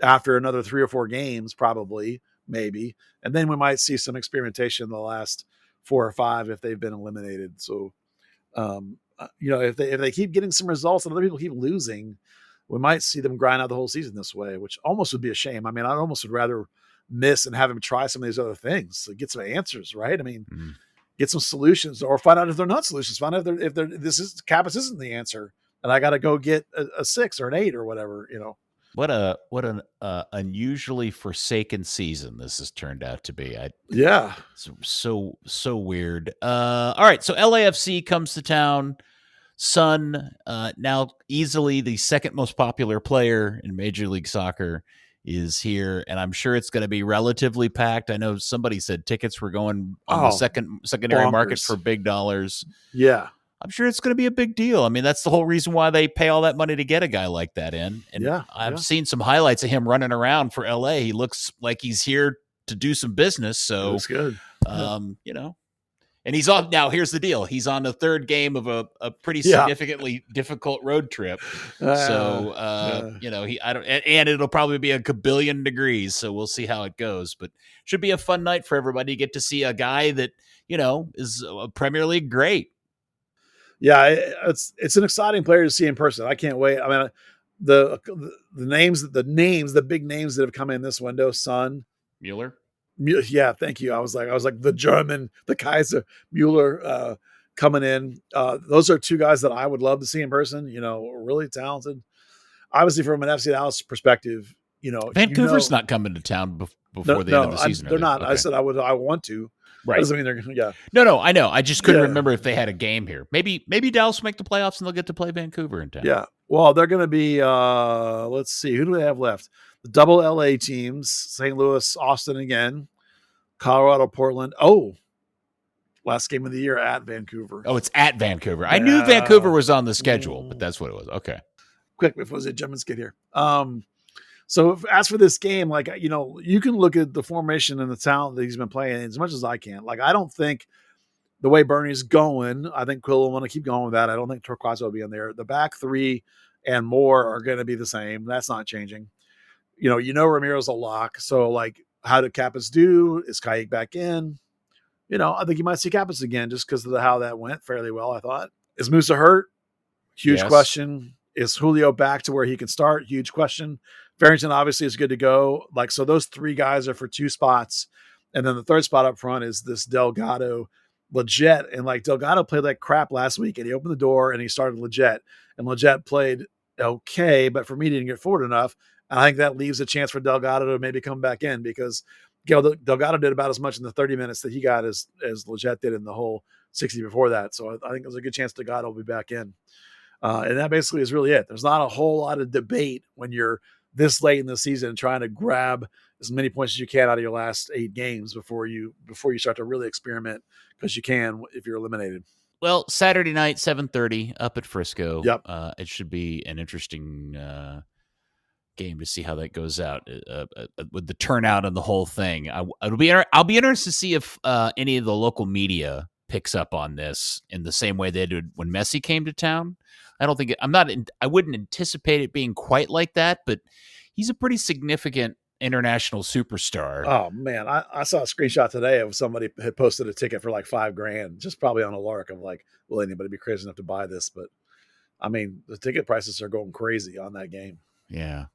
after another 3 or 4 games, probably, maybe. And then we might see some experimentation in the last 4 or 5 if they've been eliminated. So, if they keep getting some results and other people keep losing, we might see them grind out the whole season this way, which almost would be a shame. I mean, I almost would rather miss and have him try some of these other things to get some answers, right? I mean, get some solutions or find out if they're not solutions. Find out if Kappas isn't the answer, and I got to go get a 6 or an 8 or whatever. What an unusually forsaken season this has turned out to be. So weird. All right, so LAFC comes to town. Son, now easily the second most popular player in Major League Soccer, is here, and I'm sure it's going to be relatively packed. I know somebody said tickets were going on the secondary bonkers. market for big dollars. Yeah. I'm sure it's going to be a big deal. I mean, that's the whole reason why they pay all that money to get a guy like that in. And I've seen some highlights of him running around for LA. He looks like he's here to do some business. So that's good. And he's off now. Here's the deal. He's on the 3rd game of a pretty significantly difficult road trip. And it'll probably be a billion degrees. So we'll see how it goes, but should be a fun night for everybody to get to see a guy that, is a Premier League great. Yeah. It's an exciting player to see in person. I can't wait. I mean, the big names that have come in this window, Son, Mueller. Yeah, thank you. I was like the German, the Kaiser, Mueller coming in. Those are 2 guys that I would love to see in person. Really talented. Obviously, from an FC Dallas perspective, Vancouver's not coming to town before the end of the season. They're not. Okay. I said I want to. Right. Doesn't mean they're. Yeah. No, I know. I just couldn't remember if they had a game here. Maybe Dallas will make the playoffs and they'll get to play Vancouver in town. Yeah. Well, they're going to be. Let's see. Who do they have left? The double LA teams: St. Louis, Austin again, Colorado, Portland. Oh, last game of the year at Vancouver. Oh, it's at Vancouver. I knew Vancouver was on the schedule, but that's what it was. Okay. Quick before the Germans get here. So as for this game, you can look at the formation and the talent that he's been playing as much as I can. I don't think the way Bernie's going, I think Quill will want to keep going with that. I don't think Torquato will be in there. The back three and more are going to be the same. That's not changing. Ramiro's a lock. So, like, how did Kappas do? Is Carrik back in? I think you might see Kappas again just because of how that went fairly well, I thought. Is Musa hurt? Huge question. Is Julio back to where he can start? Huge question. Farrington obviously is good to go. Like, so those three guys are for two spots. And then the third spot up front is this Delgado Leggett. And like Delgado played like crap last week and he opened the door and he started Leggett. And Leggett played okay, but for me, didn't get forward enough. And I think that leaves a chance for Delgado to maybe come back in because Delgado did about as much in the 30 minutes that he got as Leggett did in the whole 60 before that. So I think there's a good chance Delgado will be back in. And that basically is really it. There's not a whole lot of debate when you're this late in the season trying to grab as many points as you can out of your last 8 games before you start to really experiment, because you can if you're eliminated. Well, Saturday night, 7:30 up at Frisco. Yep. It should be an interesting game to see how that goes out with the turnout and the whole thing. I'll be interested to see if any of the local media picks up on this in the same way they did when Messi came to town. I wouldn't anticipate it being quite like that, but he's a pretty significant international superstar. Oh man, I saw a screenshot today of somebody had posted a ticket for like $5,000, just probably on a lark. I'm like, will anybody be crazy enough to buy this? But I mean, the ticket prices are going crazy on that game. Yeah.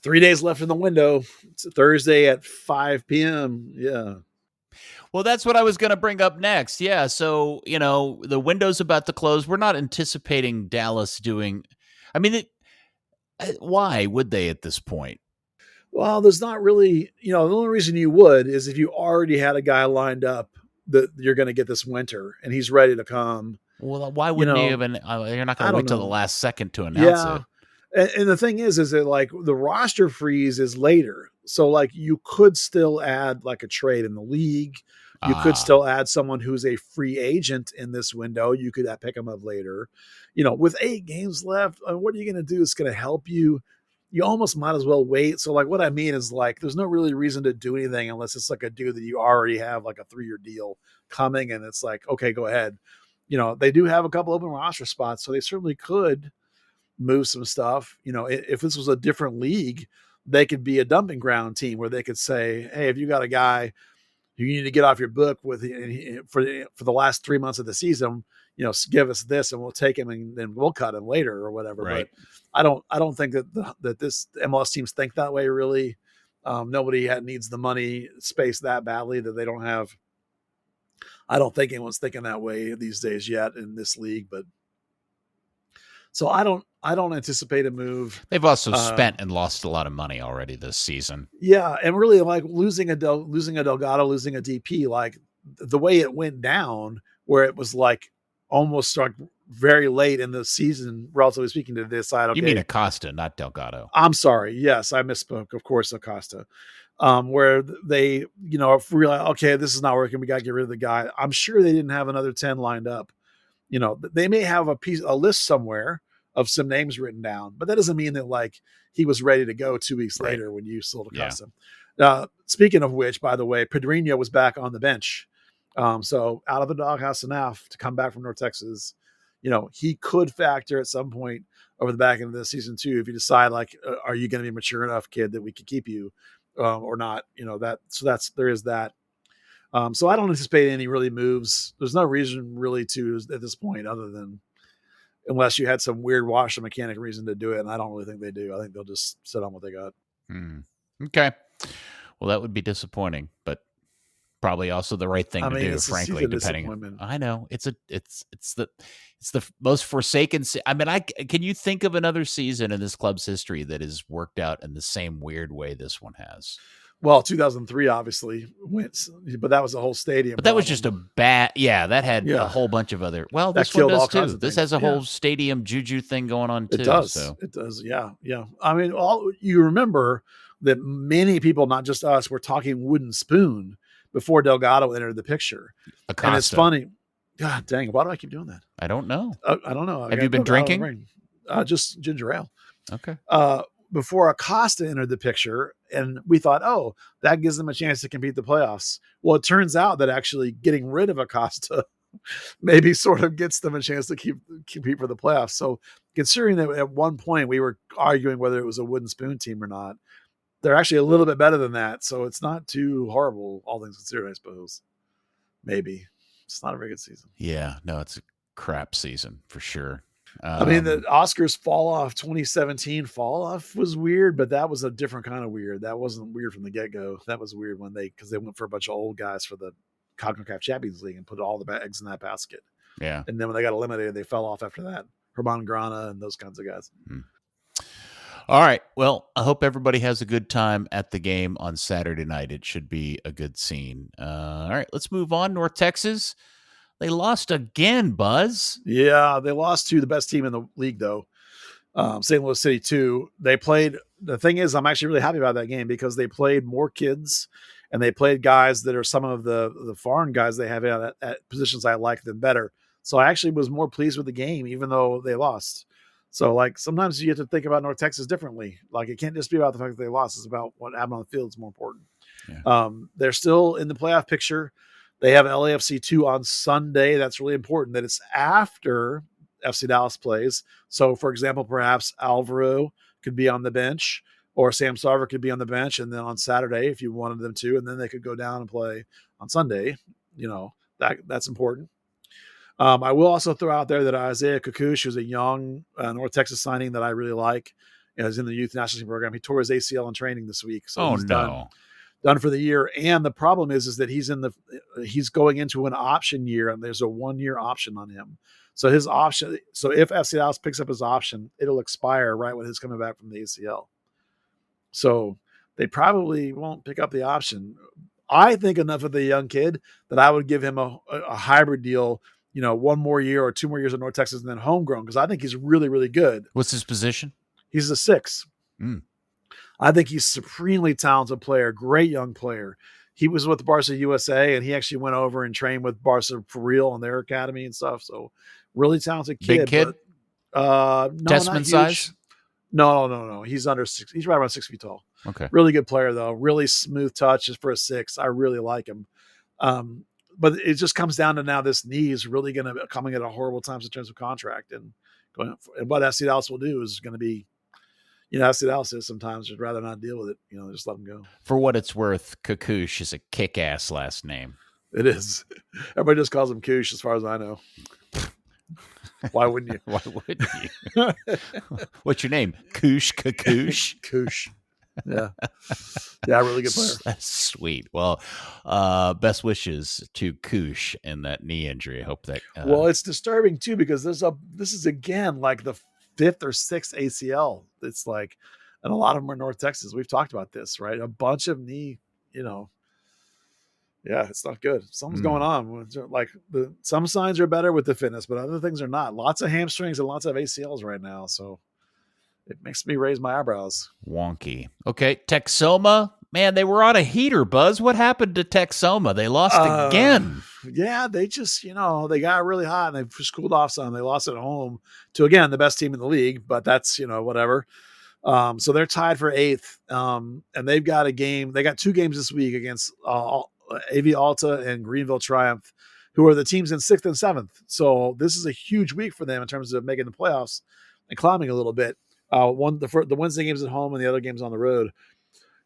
3 days left in the window. It's a Thursday at 5 p.m. Yeah. Well, that's what I was going to bring up next. Yeah. So, the window's about to close. We're not anticipating Dallas doing, why would they at this point? Well, there's not really, the only reason you would is if you already had a guy lined up that you're going to get this winter and he's ready to come. Well, why wouldn't you even, you're not going to wait till the last second to announce it. And the thing is that like the roster freeze is later. So like you could still add like a trade in the league. You could still add someone who's a free agent in this window. You could pick them up later. With 8 games left, what are you going to do? It's going to help you. You almost might as well wait. So like what I mean is like there's no really reason to do anything unless it's like a dude that you already have like a 3-year deal coming and it's like, okay, go ahead. They do have a couple open roster spots, so they certainly could move some stuff. If this was a different league, they could be a dumping ground team where they could say, hey, if you got a guy you need to get off your book with for the last 3 months of the season, give us this and we'll take him and then we'll cut him later or whatever. Right. But I don't think that this MLS teams think that way really. Nobody needs the money space that badly that they don't have. I don't think anyone's thinking that way these days yet in this league, but so I don't anticipate a move. They've also spent and lost a lot of money already this season. Yeah, and really like losing a Delgado, losing a DP, like the way it went down, where it was like almost like very late in the season, relatively speaking, to decide. Okay, you mean Acosta, not Delgado? I'm sorry. Yes, I misspoke. Of course, Acosta. Where they, realize, okay, this is not working. We got to get rid of the guy. I'm sure they didn't have another 10 lined up. They may have a list somewhere of some names written down, but that doesn't mean that like he was ready to go 2 weeks later when you sold Acosta. Yeah. Speaking of which, by the way, Pedrinho was back on the bench. So out of the doghouse enough to come back from North Texas. He could factor at some point over the back end of the season too, if you decide like, are you going to be mature enough, kid, that we could keep you or not? There is that. So I don't anticipate any really moves. There's no reason really to at this point, other than unless you had some weird washer mechanic reason to do it. And I don't really think they do. I think they'll just sit on what they got. Okay. Well, that would be disappointing, but probably also the right thing to do, frankly, depending. I know it's the most forsaken. Can you think of another season in this club's history that has worked out in the same weird way this one has? Well, 2003 obviously went, but that was a whole stadium. But that was just a bad. Yeah, that had a whole bunch of other. Well, this one does too. This has a whole stadium juju thing going on too. It does. So. It does. Yeah, yeah. I mean, you remember that many people, not just us, were talking wooden spoon before Delgado entered the picture. Acosta. And it's funny. God dang! Why do I keep doing that? I don't know. I don't know. Have you been drinking? Just ginger ale. Okay. Before Acosta entered the picture, and we thought, that gives them a chance to compete the playoffs. Well, it turns out that actually getting rid of Acosta maybe sort of gets them a chance to compete for the playoffs. So considering that at one point we were arguing whether it was a wooden spoon team or not, they're actually a little bit better than that. So it's not too horrible, all things considered, I suppose. Maybe. It's not a very good season. Yeah, no, it's a crap season for sure. I mean, the Oscars fall off 2017 fall off was weird, but that was a different kind of weird. That wasn't weird from the get-go. That was weird because they went for a bunch of old guys for the CONCACAF Champions League and put all the eggs in that basket. Yeah. And then when they got eliminated, they fell off after that. Herman Grana and those kinds of guys. All right. Well, I hope everybody has a good time at the game on Saturday night. It should be a good scene. All right, let's move on. North Texas. They lost again, Buzz. Yeah, they lost to the best team in the league, though. St. Louis City 2. They played. The thing is, I'm actually really happy about that game because they played more kids and they played guys that are some of the foreign guys they have at positions I like them better. So I actually was more pleased with the game, even though they lost. So, like, sometimes you have to think about North Texas differently. Like, it can't just be about the fact that they lost. It's about what happened on the field is more important. Yeah. They're still in the playoff picture. They have LAFC 2 on Sunday. That's really important that it's after FC Dallas plays. So, for example, perhaps Alvaro could be on the bench or Sam Sarver could be on the bench. And then on Saturday, if you wanted them to, and then they could go down and play on Sunday. That's important. I will also throw out there that Isaiah Kakush, who's a young North Texas signing that I really like, is in the youth national team program. He tore his ACL in training this week. So he's done for the year. And the problem is that he's going into an option year and there's a 1-year option on him. So his option, so if FC Dallas picks up his option, it'll expire right when he's coming back from the ACL. So they probably won't pick up the option. I think enough of the young kid that I would give him a hybrid deal, 1 more year or 2 more years at North Texas and then homegrown, because I think he's really, really good. What's his position? He's a 6. I think he's a supremely talented player, great young player. He was with Barca USA, and he actually went over and trained with Barca for real on their academy and stuff. So really talented kid. Big kid? No, Testament size? No. He's under 6. He's right around 6 feet tall. Okay. Really good player, though. Really smooth touch just for a 6. I really like him. But it just comes down to now this knee is really going to be coming at a horrible times in terms of contract. And what FC Dallas will do is going to be, FC Dallas is sometimes just rather not deal with it. Just let them go. For what it's worth, Kakush is a kick-ass last name. It is. Everybody just calls him Koosh as far as I know. Why wouldn't you? Why wouldn't you? What's your name? Koosh Kakush? Koosh. Yeah. Yeah, really good player. That's sweet. Well, best wishes to Koosh in that knee injury. I hope that. Well, it's disturbing too because this is again like the 5th or 6th ACL. It's like, and a lot of them are North Texas. We've talked about this, right? A bunch of knee, yeah, it's not good. Something's going on. Like some signs are better with the fitness, but other things are not. Lots of hamstrings and lots of ACLs right now. So it makes me raise my eyebrows. Wonky. Okay. Texoma, man, they were on a heater, Buzz. What happened to Texoma? They lost again. Yeah, they just, they got really hot and they just cooled off some. They lost at home to, again, the best team in the league, but that's, whatever. So they're tied for 8th. And they've got a game. They got 2 games this week against AV Alta and Greenville Triumph, who are the teams in 6th and 7th. So this is a huge week for them in terms of making the playoffs and climbing a little bit. The Wednesday game's at home and the other game's on the road.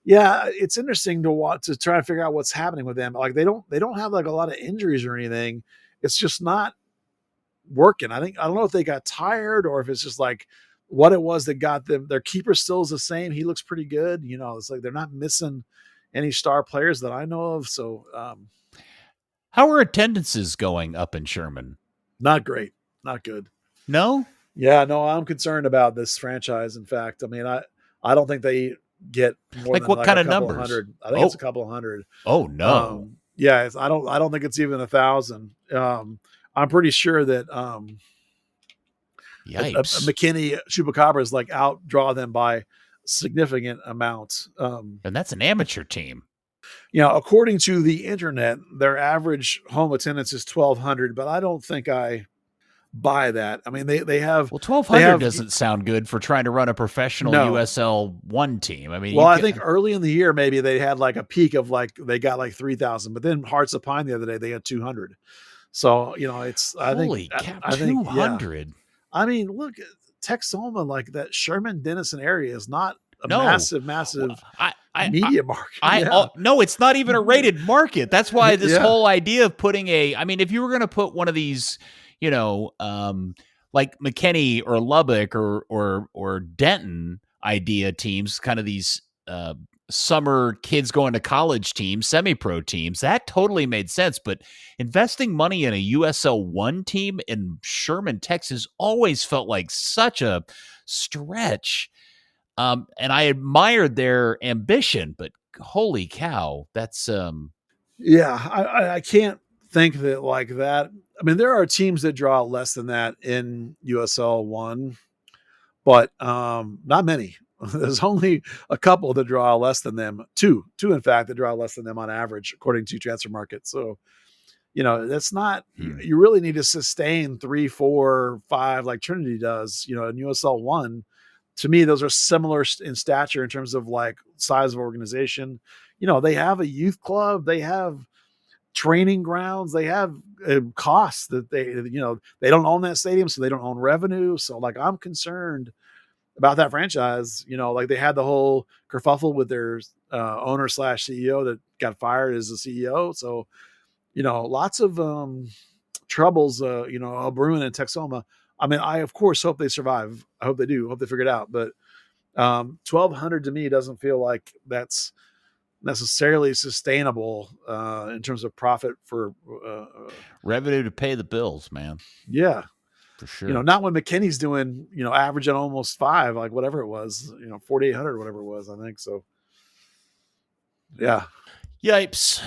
Yeah, it's interesting to try to figure out what's happening with them. Like they don't have like a lot of injuries or anything. It's just not working. I don't know if they got tired or if it's just like what it was that got them. Their keeper still is the same. He looks pretty good. It's like they're not missing any star players that I know of. So, how are attendances going up in Sherman? Not great. Not good. No? Yeah, no, I'm concerned about this franchise. In fact, I mean, I don't think they get more than what kind of numbers? 100. I think it's a couple of hundred. Oh no. Yeah, I don't think it's even 1,000. I'm pretty sure that McKinney Chupacabras like outdraw them by significant amount. And that's an amateur team. According to the internet, their average home attendance is 1,200, but I don't think I buy that. I mean, they have 1,200 doesn't sound good for trying to run a professional USL 1 team. I mean, I think early in the year maybe they had like a peak of like they got like 3,000, but then Hearts of Pine the other day they had 200. So, it's, I Holy think, cow, I think, yeah. 200. I mean, look, Texoma, like that Sherman Denison area is not a No. massive media market. No, it's not even a rated market. That's why this Yeah. whole idea of putting if you were going to put one of these, like McKinney or Lubbock or Denton idea teams, kind of these summer kids going to college teams, semi-pro teams, that totally made sense. But investing money in a USL 1 team in Sherman, Texas always felt like such a stretch. And I admired their ambition, but holy cow, that's yeah, I can't think that like that. I mean, there are teams that draw less than that in USL 1, but not many. There's only a couple that draw less than them. Two, in fact, that draw less than them on average, according to Transfer Market. So, that's not, you really need to sustain 3, 4, 5 like Trinity does, in USL 1. To me, those are similar in stature in terms of like size of organization. They have a youth club, they have training grounds, they have costs that they don't own that stadium, so they don't own revenue. So like, I'm concerned about that franchise. Like they had the whole kerfuffle with their owner / CEO that got fired as the CEO. So, lots of troubles, brewing in Texoma. I mean, I of course hope they survive. I hope they do. I hope they figure it out. But 1,200 to me doesn't feel like that's necessarily sustainable in terms of profit for revenue to pay the bills, man. Yeah. For sure. Not when McKinney's doing, average at almost 5, like whatever it was, 4,800, whatever it was, I think. So, yeah. Yipes.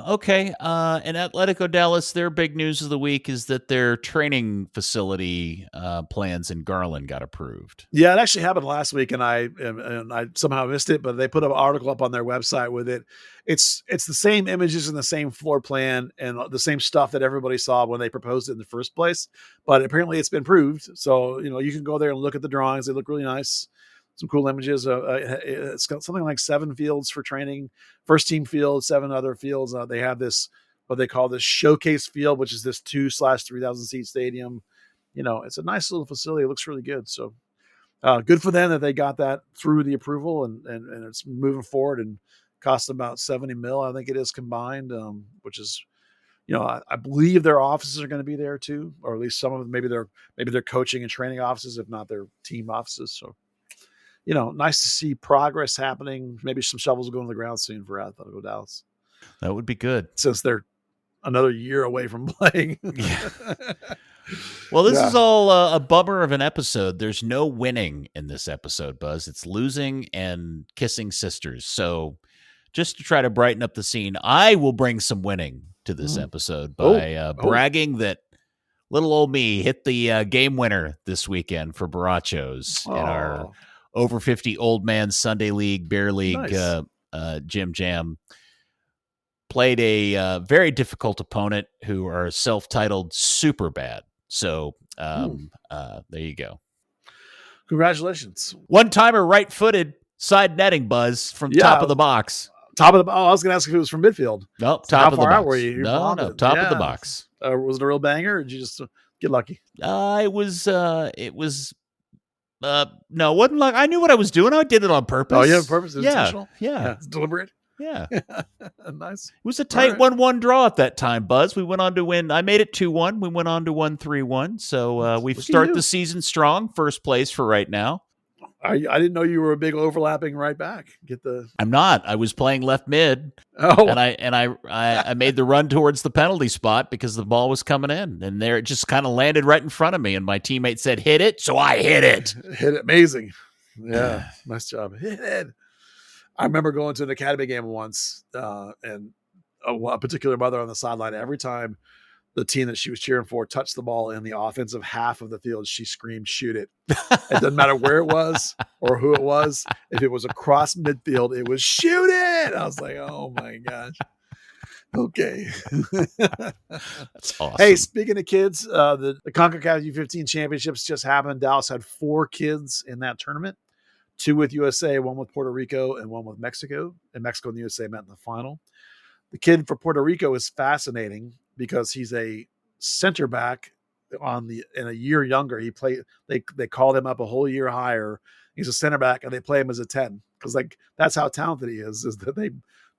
Okay. And Atletico Dallas, their big news of the week is that their training facility plans in Garland got approved. Yeah, it actually happened last week, and I somehow missed it, but they put an article up on their website with it. It's the same images and the same floor plan and the same stuff that everybody saw when they proposed it in the first place. But apparently it's been approved. So, you can go there and look at the drawings. They look really nice. Some cool images. It's got something like 7 fields for training, first team field, 7 other fields. They have this, what they call this showcase field, which is this 2/3,000 seat stadium. It's a nice little facility. It looks really good. So good for them that they got that through the approval and it's moving forward and cost about 70 mil. I think it is combined, which is, I believe their offices are going to be there too, or at least some of them, maybe they're coaching and training offices, if not their team offices. So, nice to see progress happening. Maybe some shovels will go in the ground soon for Atletico Dallas. That would be good, since they're another year away from playing. Yeah. Well, this is all a bummer of an episode. There's no winning in this episode, Buzz. It's losing and kissing sisters. So just to try to brighten up the scene, I will bring some winning to this episode by bragging that little old me hit the game winner this weekend for Barachos in our over 50 old man Sunday league, beer league, Jim Jam. Played a very difficult opponent who are self-titled Super Bad. So there you go. Congratulations. One-timer right-footed side netting, Buzz, from top of the box. Top of the I was going to ask if it was from midfield. Nope, so top of the box. How far out were you? No, top of the box. Was it a real banger, or did you just get lucky? It was no, it wasn't like I knew what I was doing. I did it on purpose. Oh, yeah, on purpose? Intentional? Yeah. It's deliberate? Yeah. Nice. It was a tight 1-1 draw at that time, Buzz. We went on to win. I made it 2-1. We went on to 1-3-1. So we start the season strong. First place for right now. I didn't know you were a big overlapping right back. I'm not. I was playing left mid. Oh. And I made the run towards the penalty spot because the ball was coming in. And there it just kind of landed right in front of me. And my teammate said, hit it. So I hit it. Hit it. Amazing. Yeah. Nice job. Hit it. I remember going to an academy game once, and a particular mother on the sideline, every time the team that she was cheering for touched the ball in the offensive half of the field, she screamed, shoot it. It doesn't matter where it was or who it was. If it was across midfield, it was shoot it. I was like, oh my gosh. Okay. That's awesome. Hey, speaking of kids, the CONCACAF U15 championships just happened. Dallas had 4 kids in that tournament. 2 with USA, 1 with Puerto Rico, and 1 with Mexico. And Mexico and the USA met in the final. The kid for Puerto Rico is fascinating because he's a center back in a year younger. He played. They called him up a whole year higher. He's a center back, and they play him as a 10 because that's how talented he is. Is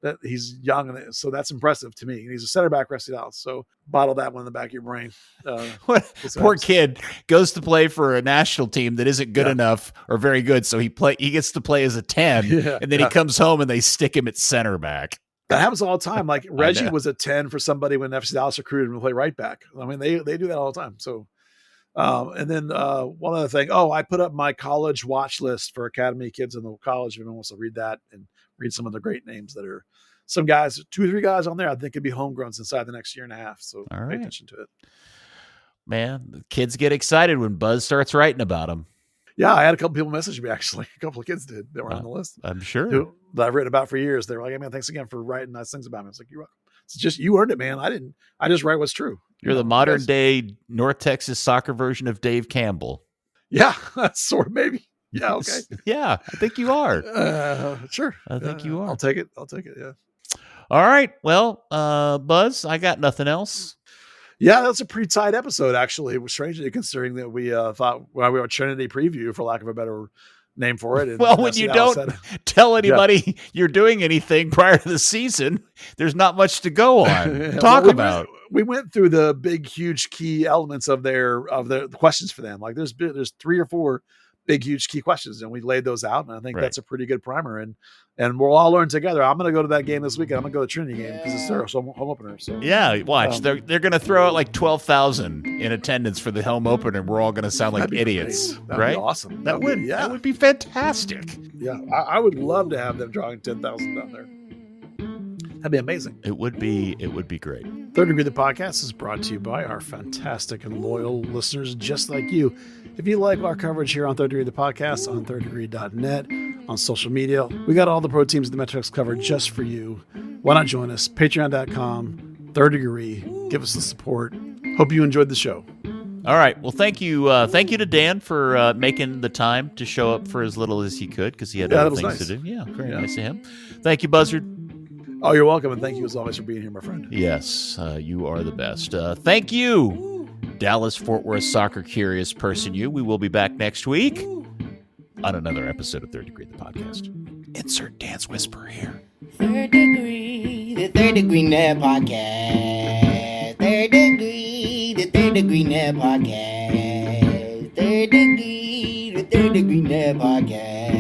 that he's young, and so that's impressive to me. And he's a center back for FC Dallas. So bottle that one in the back of your brain. Poor kid goes to play for a national team that isn't good enough or very good. So he gets to play as a 10, and then he comes home and they stick him at center back. That happens all the time. Like Reggie was a 10 for somebody when FC Dallas recruited him to play right back. I mean, they do that all the time. So, and then one other thing. Oh, I put up my college watch list for academy kids in the college. If anyone wants to read that and read some of the great names that are some guys, 2 or 3 guys on there, I think could be homegrowns inside the next year and a half. So pay attention to it. Man, the kids get excited when Buzz starts writing about them. Yeah, I had a couple people message me, actually. A couple of kids did. They were on the list. I'm sure. That I've written about for years. They were like, hey, man, thanks again for writing nice things about me. I was like, you're welcome. It's just, you earned it, man. I just write what's true. You're the modern day North Texas soccer version of Dave Campbell. Yeah, sort of, maybe. Yeah, okay. Yeah, I think you are. Sure. I think you are. I'll take it, yeah. All right. Well, Buzz, I got nothing else. Yeah, that's a pretty tight episode, actually. It was strangely considering that we thought we were a Trinity preview, for lack of a better name for it. And well, when you don't tell anybody you're doing anything prior to the season, there's not much to go on. Talk about. We went through the big, huge key elements of the questions for them. Like there's 3 or 4 big, huge key questions, and we laid those out. And I think that's a pretty good primer. And we'll all learn together. I'm going to go to that game this weekend. I'm going to go to the Trinity game because it's their home opener. So yeah, watch. They're going to throw out like 12,000 in attendance for the home opener, and we're all going to sound like idiots. That'd right? Be awesome. That would be fantastic. Yeah, I would love to have them drawing 10,000 down there. That'd be amazing. It would be great. Third Degree, the podcast, is brought to you by our fantastic and loyal listeners just like you. If you like our coverage here on Third Degree, the podcast, on thirddegree.net, on social media, we got all the pro teams in the Metrex covered just for you. Why not join us? Patreon.com, Third Degree. Give us the support. Hope you enjoyed the show. All right. Well, thank you. Thank you to Dan for making the time to show up for as little as he could because he had other things to do. Yeah, very nice of him. Thank you, Buzzard. Oh, you're welcome, and thank you as always for being here, my friend. Yes, you are the best. Thank you, Dallas-Fort Worth soccer curious person. We will be back next week on another episode of Third Degree, the podcast. Insert Dan's whisper here. Third Degree, the Third Degree Net Podcast. Third Degree, the Third Degree Net Podcast. Third Degree, the Third Degree Net Podcast.